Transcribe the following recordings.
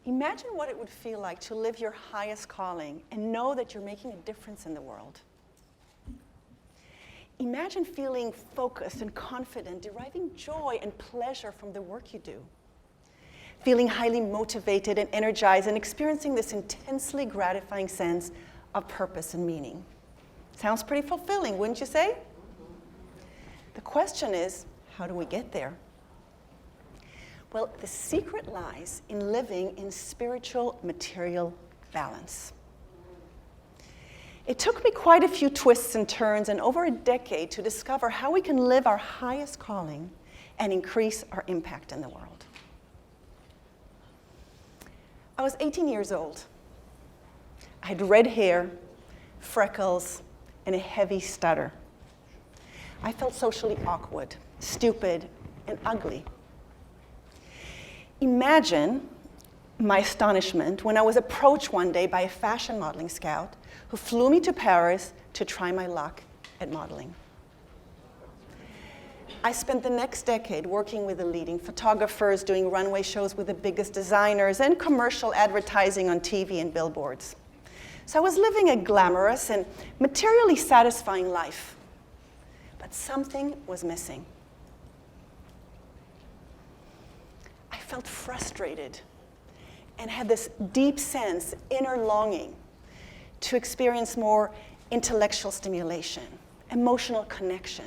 Imagine what it would feel like to live your highest calling and know that you're making a difference in the world. Imagine feeling focused and confident, deriving joy and pleasure from the work you do. Feeling highly motivated and energized and experiencing this intensely gratifying sense of purpose and meaning. Sounds pretty fulfilling, wouldn't you say? The question is, how do we get there? Well, the secret lies in living in spiritual material balance. It took me quite a few twists and turns and over a decade to discover how we can live our highest calling and increase our impact in the world. I was 18 years old. I had red hair, freckles, and a heavy stutter. I felt socially awkward, stupid, and ugly. Imagine my astonishment when I was approached one day by a fashion modeling scout who flew me to Paris to try my luck at modeling. I spent the next decade working with the leading photographers, doing runway shows with the biggest designers, and commercial advertising on TV and billboards. So I was living a glamorous and materially satisfying life. But something was missing. I felt frustrated and had this deep sense, inner longing to experience more intellectual stimulation, emotional connection,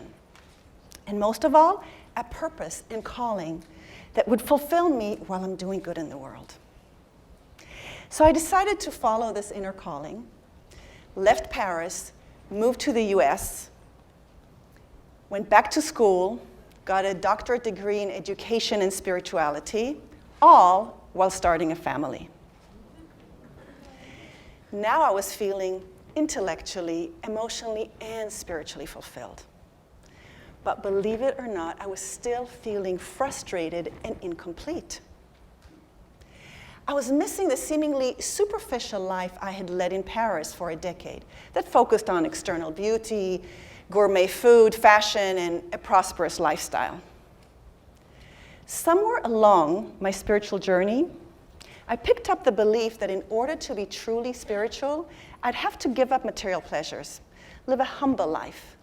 and most of all, a purpose and calling that would fulfill me while I'm doing good in the world. So I decided to follow this inner calling, left Paris, moved to the US, went back to school, got a doctorate degree in education and spirituality, all while starting a family. Now I was feeling intellectually, emotionally, and spiritually fulfilled. But believe it or not, I was still feeling frustrated and incomplete. I was missing the seemingly superficial life I had led in Paris for a decade that focused on external beauty, gourmet food, fashion, and a prosperous lifestyle. Somewhere along my spiritual journey, I picked up the belief that in order to be truly spiritual, I'd have to give up material pleasures, live a humble life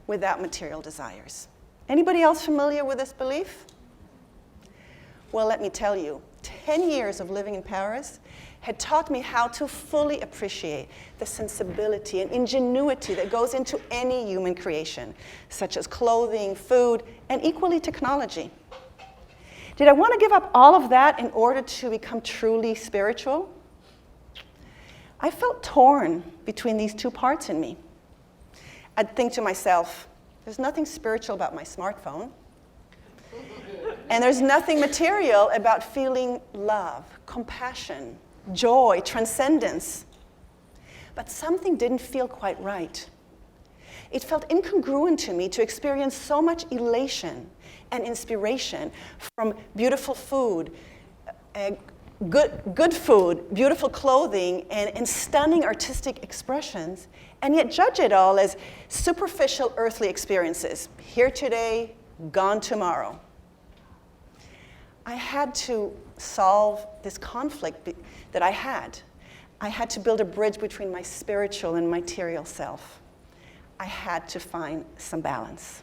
without material desires. Anybody else familiar with this belief? Well, let me tell you, 10 years of living in Paris had taught me how to fully appreciate the sensibility and ingenuity that goes into any human creation, such as clothing, food, and equally technology. Did I want to give up all of that in order to become truly spiritual? I felt torn between these two parts in me. I'd think to myself, there's nothing spiritual about my smartphone. And there's nothing material about feeling love, compassion, joy, transcendence. But something didn't feel quite right. It felt incongruent to me to experience so much elation and inspiration from beautiful food, good food, beautiful clothing, and stunning artistic expressions, and yet judge it all as superficial earthly experiences, here today, gone tomorrow. I had to solve this conflict that I had. I had to build a bridge between my spiritual and material self. I had to find some balance.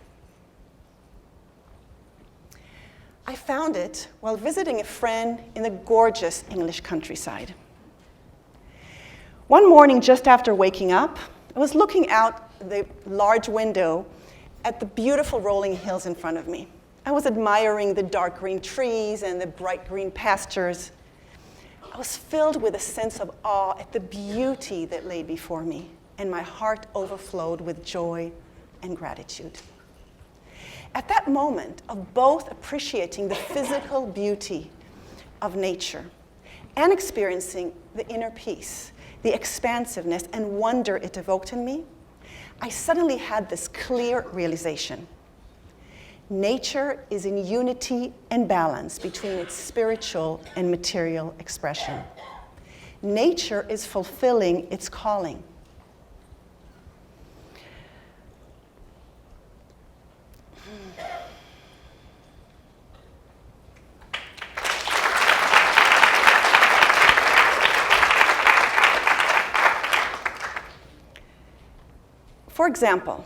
I found it while visiting a friend in the gorgeous English countryside. One morning, just after waking up, I was looking out the large window at the beautiful rolling hills in front of me. I was admiring the dark green trees and the bright green pastures. I was filled with a sense of awe at the beauty that lay before me, and my heart overflowed with joy and gratitude. At that moment of both appreciating the physical beauty of nature and experiencing the inner peace, the expansiveness and wonder it evoked in me, I suddenly had this clear realization. Nature is in unity and balance between its spiritual and material expression. Nature is fulfilling its calling. For example,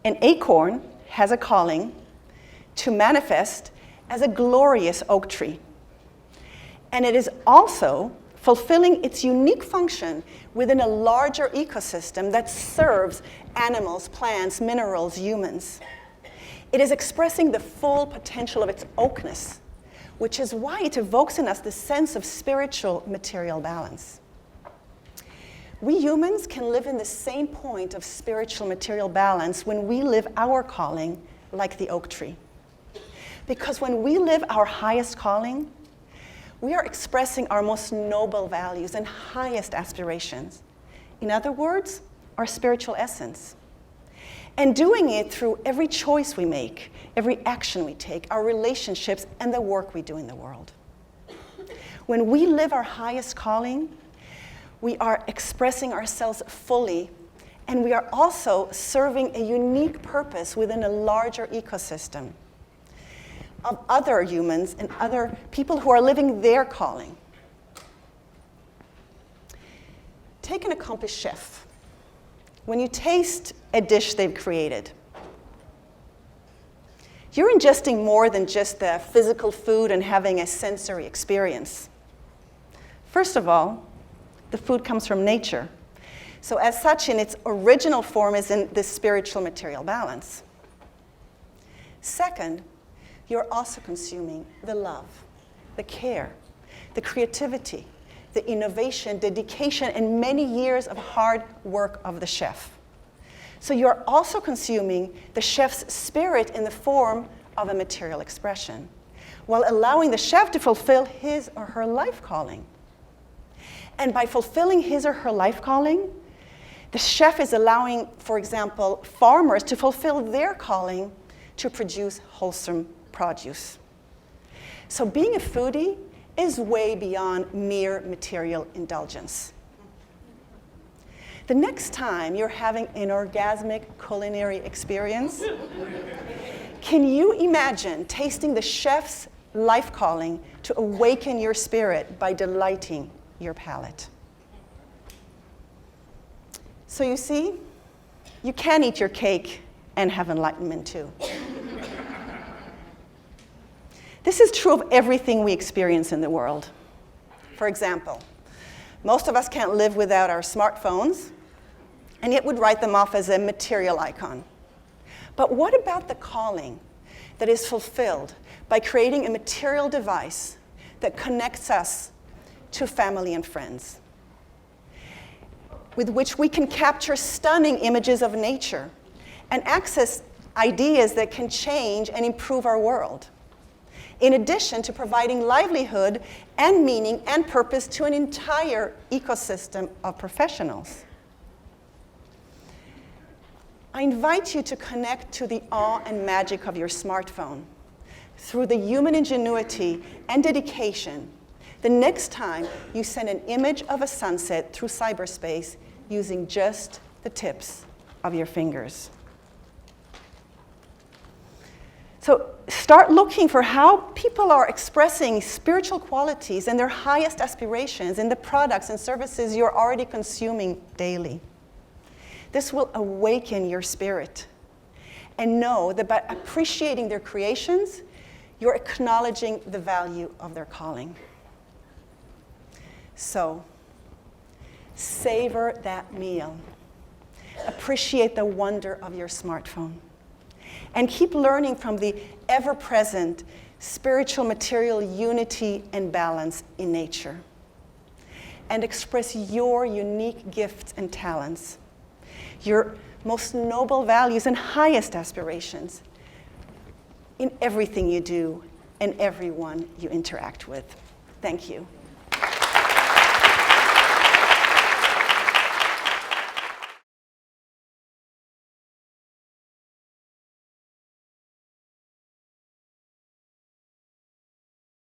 an acorn has a calling to manifest as a glorious oak tree. And it is also fulfilling its unique function within a larger ecosystem that serves animals, plants, minerals, humans. It is expressing the full potential of its oakness, which is why it evokes in us the sense of spiritual material balance. We humans can live in the same point of spiritual material balance when we live our calling like the oak tree. Because when we live our highest calling, we are expressing our most noble values and highest aspirations. In other words, our spiritual essence. And doing it through every choice we make, every action we take, our relationships, and the work we do in the world. When we live our highest calling, we are expressing ourselves fully, and we are also serving a unique purpose within a larger ecosystem of other humans and other people who are living their calling. Take an accomplished chef. When you taste a dish they've created, you're ingesting more than just the physical food and having a sensory experience. First of all, the food comes from nature. So as such, in its original form, is in this spiritual material balance. Second, you're also consuming the love, the care, the creativity, the innovation, dedication, and many years of hard work of the chef. So you're also consuming the chef's spirit in the form of a material expression, while allowing the chef to fulfill his or her life calling. And by fulfilling his or her life calling, the chef is allowing, for example, farmers to fulfill their calling to produce wholesome produce. So being a foodie is way beyond mere material indulgence. The next time you're having an orgasmic culinary experience, can you imagine tasting the chef's life calling to awaken your spirit by delighting your palate? So you see, you can eat your cake and have enlightenment too. This is true of everything we experience in the world. For example, most of us can't live without our smartphones, and yet would write them off as a material icon. But what about the calling that is fulfilled by creating a material device that connects us to family and friends, with which we can capture stunning images of nature and access ideas that can change and improve our world, in addition to providing livelihood and meaning and purpose to an entire ecosystem of professionals? I invite you to connect to the awe and magic of your smartphone through the human ingenuity and dedication the next time you send an image of a sunset through cyberspace using just the tips of your fingers. So start looking for how people are expressing spiritual qualities and their highest aspirations in the products and services you're already consuming daily. This will awaken your spirit. And know that by appreciating their creations, you're acknowledging the value of their calling. So, savor that meal. Appreciate the wonder of your smartphone. And keep learning from the ever-present spiritual material unity and balance in nature. And express your unique gifts and talents, your most noble values and highest aspirations in everything you do and everyone you interact with. Thank you.